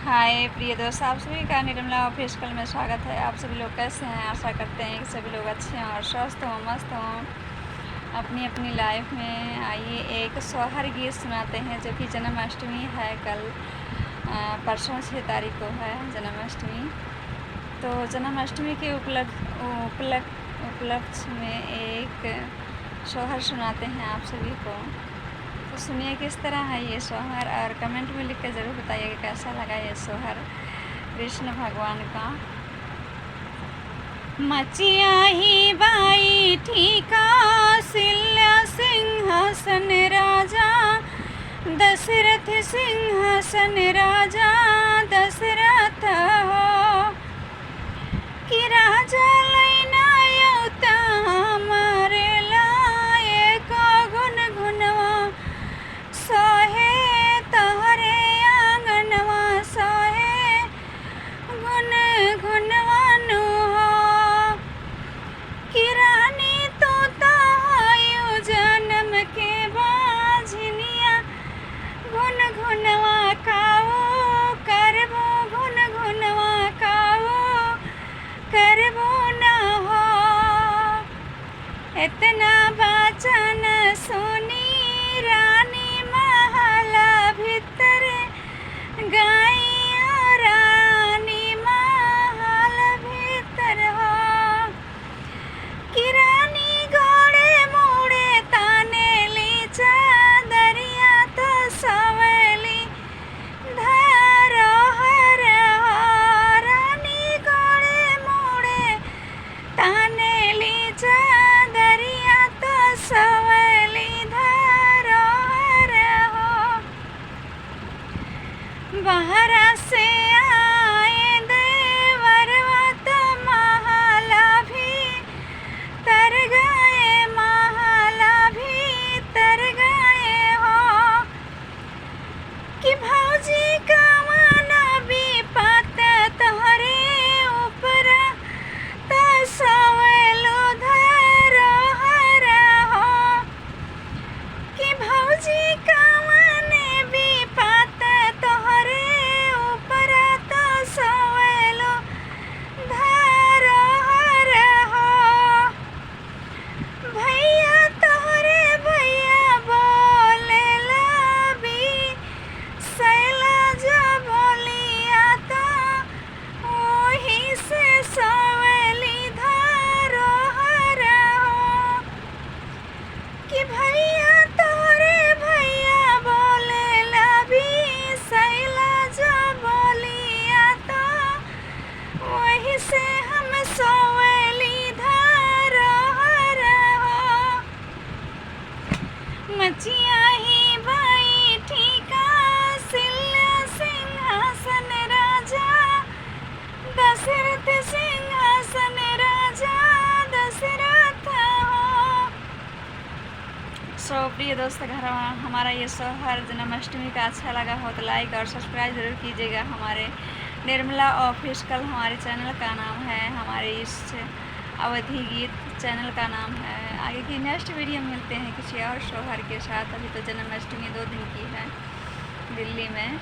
हाय प्रिय दोस्त, आप सभी का निर्मला ऑफिशियल में स्वागत है। आप सभी लोग कैसे हैं? आशा करते हैं कि सभी लोग अच्छे हैं और स्वस्थ हों, मस्त हों अपनी अपनी लाइफ में। आइए एक सोहर गीत सुनाते हैं, जो कि जन्माष्टमी है कल, परसों 6 तारीख को है जन्माष्टमी। तो जन्माष्टमी के उपलक्ष्य में एक सोहर सुनाते हैं आप सभी को। तो सुनिए किस तरह है ये सोहर, और कमेंट में लिख कर ज़रूर बताइएगा कैसा लगा ये सोहर कृष्ण भगवान का। मचिया ही बाई ठीका सिल्या सिंहासन राजा दशरथ, सिंहासन राजा दशरथ हो कि राजा लैना यौता हमारे लाए को गुन गुनवा सोहे तोहरे आंगनवा सोहे गुन गुनवानु हो कि रानी तो तायु जन्म के बाझनिया गुन गुनवा काऊ करबो गुन गुनवा काऊ करबो न हो। इतना वचन सुनी रानी महला भीतर गाइया रानी महल भीतर हो कि रानी घोड़े मोड़े ताने ली चादरिया तो सवेली धारो हर हो। रानी घोड़े मोड़े ताने ली चादरिया तो सवेली धारो हर हो। बाहर से आए देवरवा तो महला भी तर गए, महला भी तर गए हो कि भौजी का माना भी पात तोहरे ऊपर तो सवेलो धरो हर हो कि भौजी का माने भी पात तोहरे ऊपर तो सवेलो धरो हर हो। भैया तोहरे भैया बोले लबी सैला जो बोलिया तो वही से सवेली धरो हर हो कि भैया तोहरे भैया बोले लबी सैला जो बोलिया तो वही से हम सवेली धरो हर हो। मचिया ही बाई ठीका सिल्या सिंहासन राजा दशरथ, सिंहासन राजा दशरथ हो। प्रिय दोस्त, अगर हमारा ये सोहर जन्माष्टमी का अच्छा लगा हो तो लाइक और सब्सक्राइब ज़रूर कीजिएगा। हमारे निर्मला ऑफिशियल हमारे चैनल का नाम है, हमारे इस अवधि गीत चैनल का नाम है। आगे की नेक्स्ट वीडियो में मिलते हैं किसी और सोहर के साथ। अभी तो जन्माष्टमी 2 दिन की है दिल्ली में।